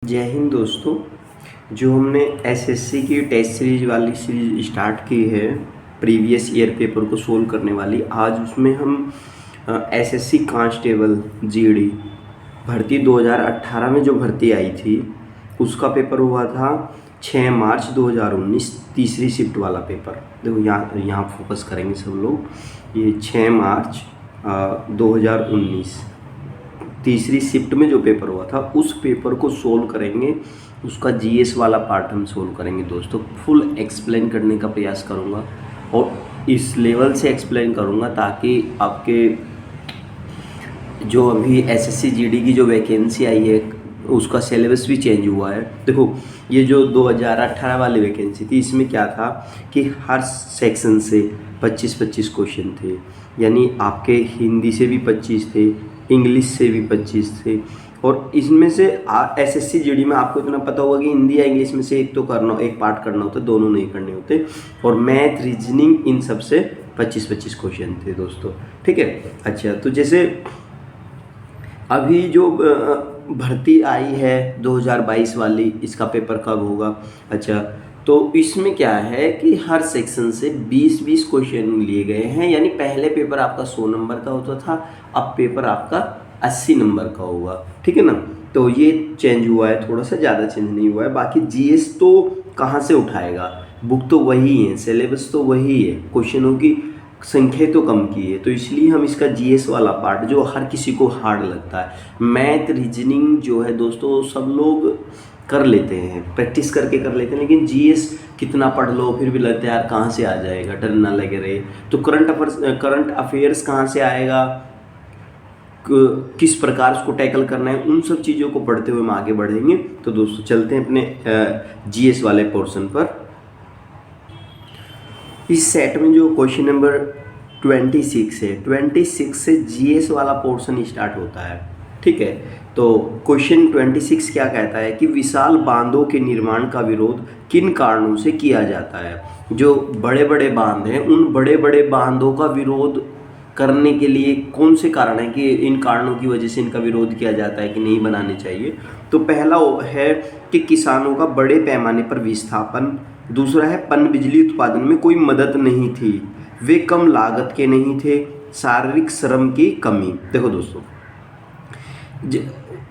जय हिंद दोस्तों। जो हमने एसएससी की टेस्ट सीरीज वाली सीरीज स्टार्ट की है प्रीवियस ईयर पेपर को सोल्व करने वाली, आज उसमें हम एसएससी कांस्टेबल जीडी भर्ती 2018 में जो भर्ती आई थी उसका पेपर हुआ था 6 मार्च 2019, तीसरी शिफ्ट वाला पेपर। देखो यहाँ फोकस करेंगे सब लोग। ये 6 मार्च 2019 तीसरी शिफ्ट में जो पेपर हुआ था उस पेपर को सोल्व करेंगे। उसका जीएस वाला पार्ट हम सोल्व करेंगे दोस्तों। फुल एक्सप्लेन करने का प्रयास करूँगा और इस लेवल से एक्सप्लेन करूँगा ताकि आपके जो अभी एसएससी जीडी की जो वैकेंसी आई है उसका सिलेबस भी चेंज हुआ है। देखो ये जो 2018 वाली वैकेंसी थी इसमें क्या था कि हर सेक्शन से 25-25 क्वेश्चन थे, यानी आपके हिंदी से भी 25 थे, इंग्लिश से भी 25 थे। और इसमें से एसएससी जीडी में आपको इतना पता होगा कि हिंदी या इंग्लिश में से एक पार्ट करना होता है, दोनों नहीं करने होते। और मैथ, रीजनिंग, इन सब से 25-25 क्वेश्चन थे दोस्तों। ठीक है। अच्छा, तो जैसे अभी जो भर्ती आई है 2022 वाली, इसका पेपर कब होगा? अच्छा, तो इसमें क्या है कि हर सेक्शन से 20-20 क्वेश्चन लिए गए हैं, यानी पहले पेपर आपका 100 नंबर का होता था, अब पेपर आपका 80 नंबर का होगा। ठीक है ना। तो ये चेंज हुआ है, थोड़ा सा ज़्यादा चेंज नहीं हुआ है। बाकी जीएस तो कहाँ से उठाएगा, बुक तो वही है, सिलेबस तो वही है, क्वेश्चनों की संख्या तो कम की है। तो इसलिए हम इसका जीएस वाला पार्ट जो हर किसी को हार्ड लगता है, मैथ रीजनिंग जो है दोस्तों सब लोग कर लेते हैं, प्रैक्टिस करके कर लेते हैं, लेकिन जीएस कितना पढ़ लो फिर भी लगता है यार कहाँ से आ जाएगा, डर ना लगे रहे। तो करंट अफेयर्स कहाँ से आएगा, किस प्रकार उसको टैकल करना है, उन सब चीज़ों को पढ़ते हुए हम आगे बढ़ेंगे। तो दोस्तों चलते हैं अपने जीएस वाले पोर्शन पर। इस सेट में जो क्वेश्चन नंबर 26 है, 26 से जीएस वाला पोर्शन स्टार्ट होता है। ठीक है। तो क्वेश्चन 26 क्या कहता है कि विशाल बांधों के निर्माण का विरोध किन कारणों से किया जाता है। जो बड़े बड़े बांध हैं उन बड़े बड़े बांधों का विरोध करने के लिए कौन से कारण है कि इन कारणों की वजह से इनका विरोध किया जाता है कि नहीं बनाने चाहिए। तो पहला है कि किसानों का बड़े पैमाने पर विस्थापन, दूसरा है पनबिजली उत्पादन में कोई मदद नहीं थी, वे कम लागत के नहीं थे, शारीरिक श्रम की कमी। देखो दोस्तों,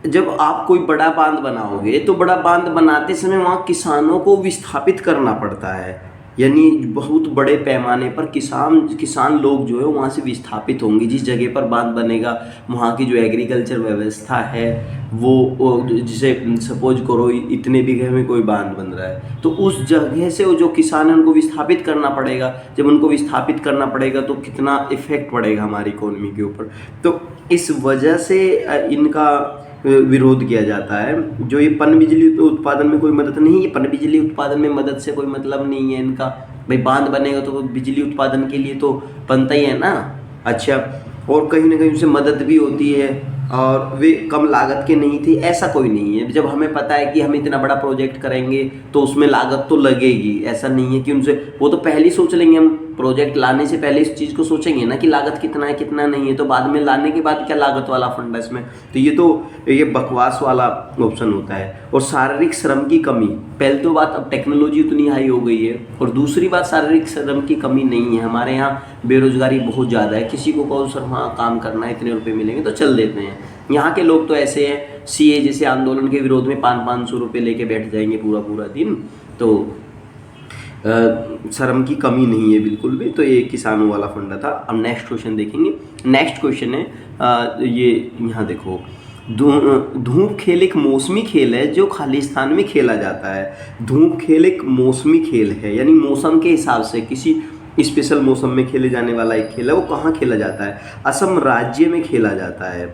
जब आप कोई बड़ा बांध बनाओगे तो बड़ा बांध बनाते समय वहाँ किसानों को विस्थापित करना पड़ता है, यानी बहुत बड़े पैमाने पर किसान लोग जो है वहाँ से विस्थापित होंगे। जिस जगह पर बांध बनेगा वहाँ की जो एग्रीकल्चर व्यवस्था है वो जिसे सपोज करो इतने बीघे में कोई बांध बन रहा है तो उस जगह से वो जो किसान है उनको विस्थापित करना पड़ेगा। जब उनको विस्थापित करना पड़ेगा तो कितना इफेक्ट पड़ेगा हमारी इकोनॉमी के ऊपर। तो इस वजह से इनका विरोध किया जाता है। जो ये पनबिजली उत्पादन में कोई मदद नहीं है, पनबिजली उत्पादन में मदद से कोई मतलब नहीं है इनका। भाई बांध बनेगा तो बिजली उत्पादन के लिए तो बनता ही है ना। अच्छा, और कहीं ना कहीं उनसे मदद भी होती है और वे कम लागत के नहीं थे, ऐसा कोई नहीं है। जब हमें पता है कि हम इतना बड़ा प्रोजेक्ट करेंगे तो उसमें लागत तो लगेगी, ऐसा नहीं है कि उनसे वो तो पहले ही सोच लेंगे। हम प्रोजेक्ट लाने से पहले इस चीज़ को सोचेंगे ना कि लागत कितना है कितना नहीं है, तो बाद में लाने के बाद क्या लागत वाला फंड है इसमें। तो ये बकवास वाला ऑप्शन होता है। और शारीरिक श्रम की कमी, पहले तो बात अब टेक्नोलॉजी उतनी हाई हो गई है, और दूसरी बात शारीरिक श्रम की कमी नहीं है। हमारे यहाँ बेरोजगारी बहुत ज़्यादा है, किसी को कहो सर हाँ काम करना है इतने रुपये मिलेंगे तो चल देते हैं। यहाँ के लोग तो ऐसे हैं, सीए जैसे आंदोलन के विरोध में 500-500 रुपये लेके बैठ जाएंगे पूरा पूरा दिन। तो शर्म की कमी नहीं है बिल्कुल भी। तो ये किसानों वाला फंडा था। अब नेक्स्ट क्वेश्चन देखेंगे। नेक्स्ट क्वेश्चन है ये यहाँ देखो, धूप खेल एक मौसमी खेल है जो खालिस्तान में खेला जाता है। धूप खेल एक मौसमी खेल है, यानी मौसम के हिसाब से किसी स्पेशल मौसम में खेले जाने वाला एक खेल है। वो कहाँ खेला जाता है? असम राज्य में खेला जाता है।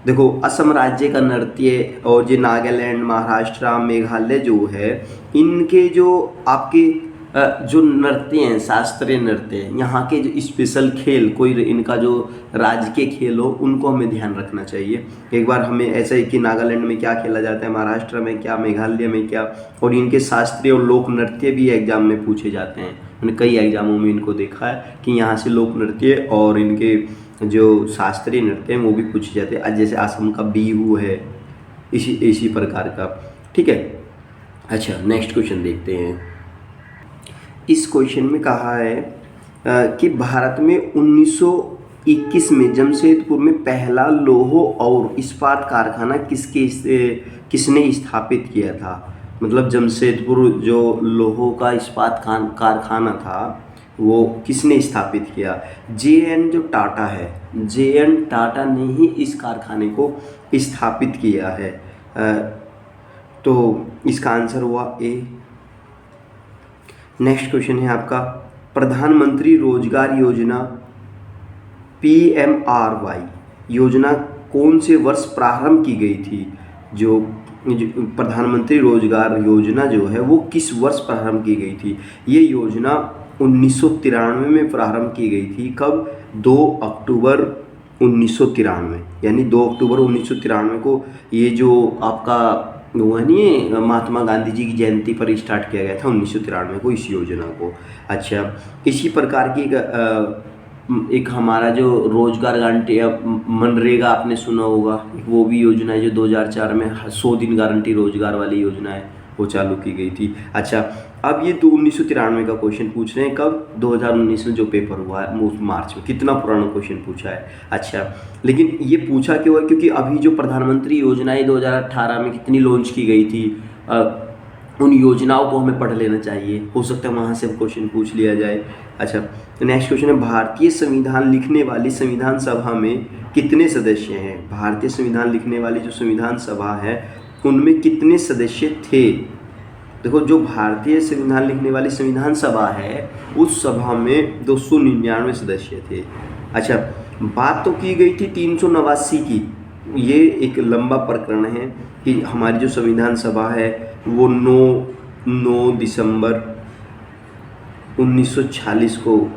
देखो असम राज्य का नृत्य और जो नागालैंड, महाराष्ट्र, मेघालय जो है इनके जो आपके जो नृत्य हैं, शास्त्रीय नृत्य, यहाँ के जो स्पेशल खेल, कोई इनका जो राज्य के खेल हो उनको हमें ध्यान रखना चाहिए। एक बार हमें ऐसा है कि नागालैंड में क्या खेला जाता है, महाराष्ट्र में क्या, मेघालय में क्या, और इनके शास्त्रीय और लोक नृत्य भी एग्जाम में पूछे जाते हैं। मैंने कई एग्जामों में इनको देखा है कि यहाँ से लोक नृत्य और इनके जो शास्त्रीय नृत्य हैं वो भी पूछे जाते हैं। जैसे असम का बिहू है, इसी इसी प्रकार का, ठीक है। अच्छा, नेक्स्ट क्वेश्चन देखते हैं। इस क्वेश्चन में कहा है कि भारत में 1921 में जमशेदपुर में पहला लौह और इस्पात कारखाना किसने स्थापित किया था। मतलब जमशेदपुर जो लौह का इस्पात कारखाना था वो किसने स्थापित किया। जे.एन. जो टाटा है, जे.एन. टाटा ने ही इस कारखाने को स्थापित किया है। तो इसका आंसर हुआ ए। नेक्स्ट क्वेश्चन है आपका, प्रधानमंत्री रोजगार योजना PMRY योजना कौन से वर्ष प्रारंभ की गई थी। जो प्रधानमंत्री रोजगार योजना जो है वो किस वर्ष प्रारंभ की गई थी। ये योजना 1993 में प्रारंभ की गई थी। कब? 2 अक्टूबर 1993, यानी 2 अक्टूबर 1993 को ये जो आपका वो है नहीं, महात्मा गांधी जी की जयंती पर स्टार्ट किया गया था 1993 को इस योजना को। अच्छा, इसी प्रकार की एक हमारा जो रोजगार गारंटी मनरेगा आपने सुना होगा, वो भी योजना है जो 2004 में 100 दिन गारंटी रोजगार वाली योजना है, वो चालू की गई थी। अच्छा, अब ये 1993 का क्वेश्चन पूछ रहे हैं, कब? 2019 में जो पेपर हुआ है उस मार्च में। कितना पुराना क्वेश्चन पूछा है। अच्छा, लेकिन ये पूछा क्यों है? क्योंकि अभी जो प्रधानमंत्री योजनाएं 2018 में कितनी लॉन्च की गई थी, उन योजनाओं को हमें पढ़ लेना चाहिए, हो सकता है वहाँ से क्वेश्चन पूछ लिया जाए। अच्छा, नेक्स्ट क्वेश्चन है, भारतीय संविधान लिखने वाली संविधान सभा में कितने सदस्य हैं। भारतीय संविधान लिखने वाली जो संविधान सभा है उनमें कितने सदस्य थे। देखो, जो भारतीय संविधान लिखने वाली संविधान सभा है उस सभा में 299 सदस्य थे। अच्छा, बात तो की गई थी 389 की। ये एक लंबा प्रकरण है कि हमारी जो संविधान सभा है वो 9 दिसंबर 1946 को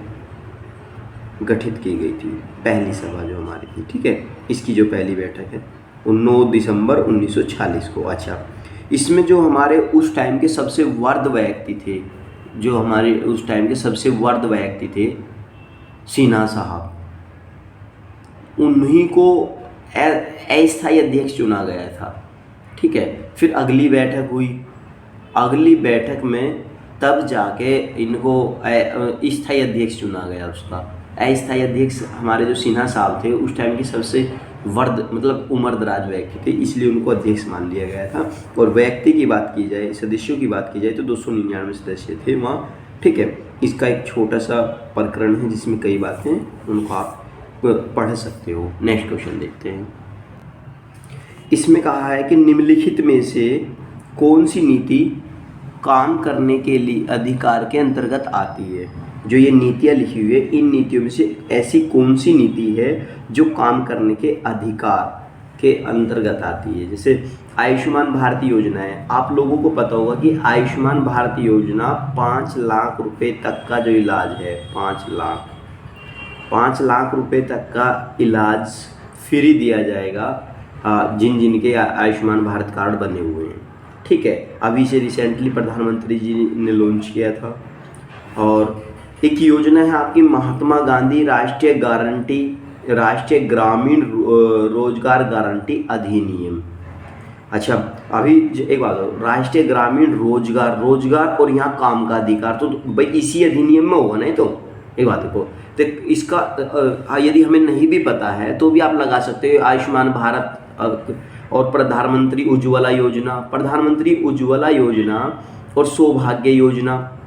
गठित की गई थी, पहली सभा जो हमारी थी, ठीक है। इसकी जो पहली बैठक है वो 9 दिसंबर 1946 को। अच्छा, इसमें जो हमारे उस टाइम के सबसे वर्द व्यक्ति थे, जो हमारे उस टाइम के सबसे वर्द व्यक्ति थे सिन्हा साहब, उन्हीं को अस्थायी अध्यक्ष चुना गया था, ठीक है। फिर अगली बैठक हुई, अगली बैठक में तब जाके इनको स्थायी अध्यक्ष चुना गया। उसका अस्थायी अध्यक्ष हमारे जो सिन्हा साहब थे उस टाइम के सबसे वर्द मतलब उम्रदराज व्यक्ति थे, इसलिए उनको अध्यक्ष मान लिया गया था। और व्यक्ति की बात की जाए, सदस्यों की बात की जाए तो 299 सदस्य थे वहाँ, ठीक है। इसका एक छोटा सा प्रकरण है जिसमें कई बातें, उनको आप पढ़ सकते हो। नेक्स्ट क्वेश्चन देखते हैं। इसमें कहा है कि निम्नलिखित में से कौन सी नीति काम करने के लिए अधिकार के अंतर्गत आती है। जो ये नीतियाँ लिखी हुई है, इन नीतियों में से ऐसी कौन सी नीति है जो काम करने के अधिकार के अंतर्गत आती है। जैसे आयुष्मान भारत योजना है, आप लोगों को पता होगा कि आयुष्मान भारत योजना 5 लाख रुपए तक का जो इलाज है, 5 लाख रुपए तक का इलाज फ्री दिया जाएगा जिन जिन के आयुष्मान भारत कार्ड बने हुए हैं, ठीक है। अभी से रिसेंटली प्रधानमंत्री जी ने लॉन्च किया था। और एक योजना है आपकी महात्मा गांधी राष्ट्रीय ग्रामीण रोजगार गारंटी अधिनियम। अच्छा, अभी एक बात हो, राष्ट्रीय ग्रामीण रोजगार और यहाँ काम का अधिकार, तो भाई इसी अधिनियम में होगा नहीं। तो एक बात देखो, तो इसका यदि हमें नहीं भी पता है तो भी आप लगा सकते हो। आयुष्मान भारत और प्रधानमंत्री उज्ज्वला योजना और सौभाग्य योजना,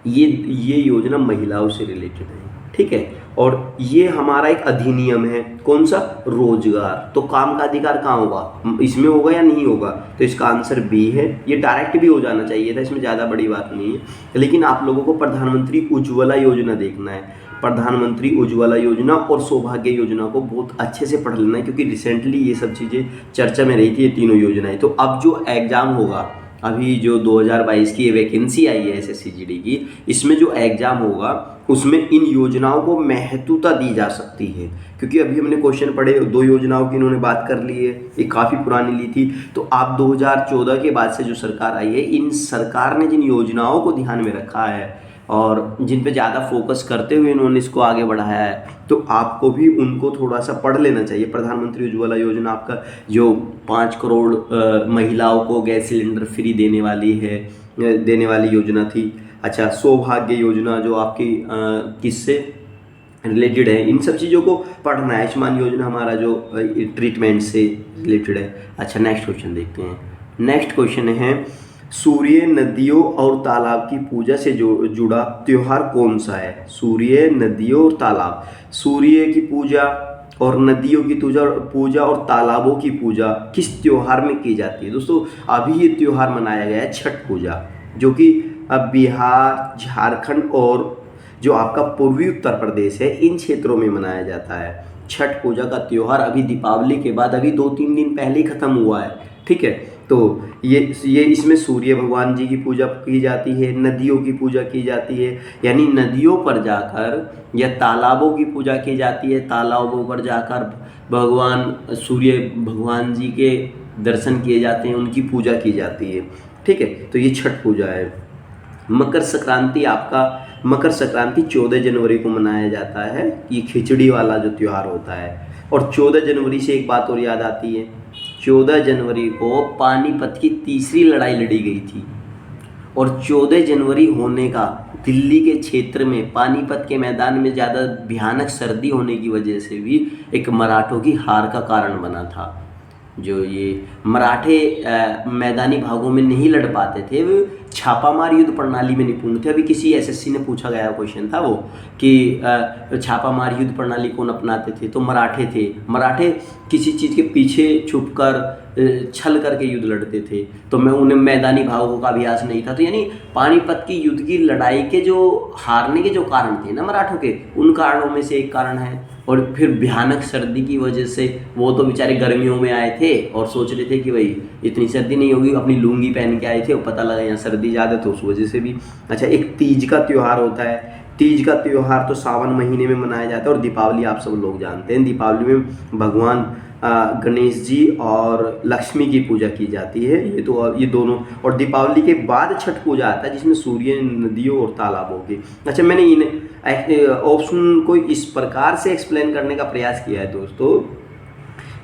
ये योजना महिलाओं से रिलेटेड है, ठीक है। और ये हमारा एक अधिनियम है, कौन सा? रोजगार। तो काम का अधिकार कहाँ होगा, इसमें होगा या नहीं होगा? तो इसका आंसर बी है। ये डायरेक्ट भी हो जाना चाहिए था, इसमें ज़्यादा बड़ी बात नहीं है, लेकिन आप लोगों को प्रधानमंत्री उज्ज्वला योजना देखना है। प्रधानमंत्री उज्ज्वला योजना और सौभाग्य योजना को बहुत अच्छे से पढ़ लेना है, क्योंकि रिसेंटली ये सब चीज़ें चर्चा में रही थी, ये तीनों योजनाएं। तो अब जो एग्ज़ाम होगा, अभी जो 2022 की वैकेंसी आई है SSC GD की, इसमें जो एग्ज़ाम होगा उसमें इन योजनाओं को महत्वता दी जा सकती है। क्योंकि अभी हमने क्वेश्चन पढ़े, 2 योजनाओं की इन्होंने बात कर ली है, ये काफ़ी पुरानी ली थी। तो आप 2014 के बाद से जो सरकार आई है, इन सरकार ने जिन योजनाओं को ध्यान में रखा है और जिन पे ज़्यादा फोकस करते हुए इन्होंने इसको आगे बढ़ाया है, तो आपको भी उनको थोड़ा सा पढ़ लेना चाहिए। प्रधानमंत्री उज्ज्वला योजना आपका जो 5 करोड़ महिलाओं को गैस सिलेंडर फ्री देने वाली योजना थी। अच्छा, सौभाग्य योजना जो आपकी किससे रिलेटेड है, इन सब चीज़ों को पढ़ना है। आयुष्मान योजना हमारा जो ट्रीटमेंट से रिलेटेड है। अच्छा, नेक्स्ट क्वेश्चन देखते हैं। नेक्स्ट क्वेश्चन है, सूर्य, नदियों और तालाब की पूजा से जुड़ा त्योहार कौन सा है? सूर्य, नदियों और तालाब, सूर्य की पूजा और नदियों की पूजा और तालाबों की पूजा किस त्योहार में की जाती है? दोस्तों, अभी ये त्योहार मनाया गया है छठ पूजा, जो कि अब बिहार, झारखंड और जो आपका पूर्वी उत्तर प्रदेश है, इन क्षेत्रों में मनाया जाता है। छठ पूजा का त्यौहार अभी दीपावली के बाद अभी 2-3 दिन पहले ही ख़त्म हुआ है, ठीक है। तो ये इसमें सूर्य भगवान जी की पूजा की जाती है, नदियों की पूजा की जाती है, यानी नदियों पर जाकर, या तालाबों की पूजा की जाती है, तालाबों पर जाकर भगवान सूर्य भगवान जी के दर्शन किए जाते हैं, उनकी पूजा की जाती है, ठीक है। तो ये छठ पूजा है। मकर संक्रांति, आपका मकर संक्रांति 14 जनवरी को मनाया जाता है। ये खिचड़ी वाला जो त्यौहार होता है। और 14 जनवरी से एक बात और याद आती है, 14 जनवरी को पानीपत की तीसरी लड़ाई लड़ी गई थी। और 14 जनवरी होने का दिल्ली के क्षेत्र में पानीपत के मैदान में ज़्यादा भयानक सर्दी होने की वजह से भी एक मराठों की हार का कारण बना था। जो ये मराठे मैदानी भागों में नहीं लड़ पाते थे, वो छापामार युद्ध प्रणाली में निपुण थे। अभी किसी एसएससी ने पूछा गया क्वेश्चन था वो कि छापामार युद्ध प्रणाली कौन अपनाते थे, तो मराठे थे। मराठे किसी चीज़ के पीछे छुपकर छल करके युद्ध लड़ते थे, तो मैं उन्हें मैदानी भागों का अभ्यास नहीं था। तो यानी पानीपत की युद्ध की लड़ाई के जो हारने के जो कारण थे ना मराठों के, उन कारणों में से एक कारण है। और फिर भयानक सर्दी की वजह से वो तो बेचारे गर्मियों में आए थे और सोच रहे थे कि भाई इतनी सर्दी नहीं होगी, अपनी लुंगी पहन के आए थे और पता लगा यहाँ सर्दी ज़्यादा, तो उस वजह से भी। अच्छा, एक तीज का त्यौहार होता है। तीज का त्यौहार तो सावन महीने में मनाया जाता है। और दीपावली आप सब लोग जानते हैं, दीपावली में भगवान गणेश जी और लक्ष्मी की पूजा की जाती है। ये दोनों, और दीपावली के बाद छठ पूजा आता है, जिसमें सूर्य, नदियों और तालाबों की। अच्छा, मैंने इन ऑप्शन को इस प्रकार से एक्सप्लेन करने का प्रयास किया है दोस्तों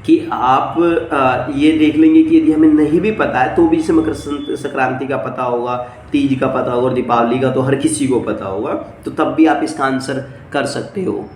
कि आप ये देख लेंगे कि यदि हमें नहीं भी पता है तो भी जैसे मकर संक्रांति का पता होगा, तीज का पता होगा और दीपावली का तो हर किसी को पता होगा, तो तब भी आप इसका आंसर कर सकते हो।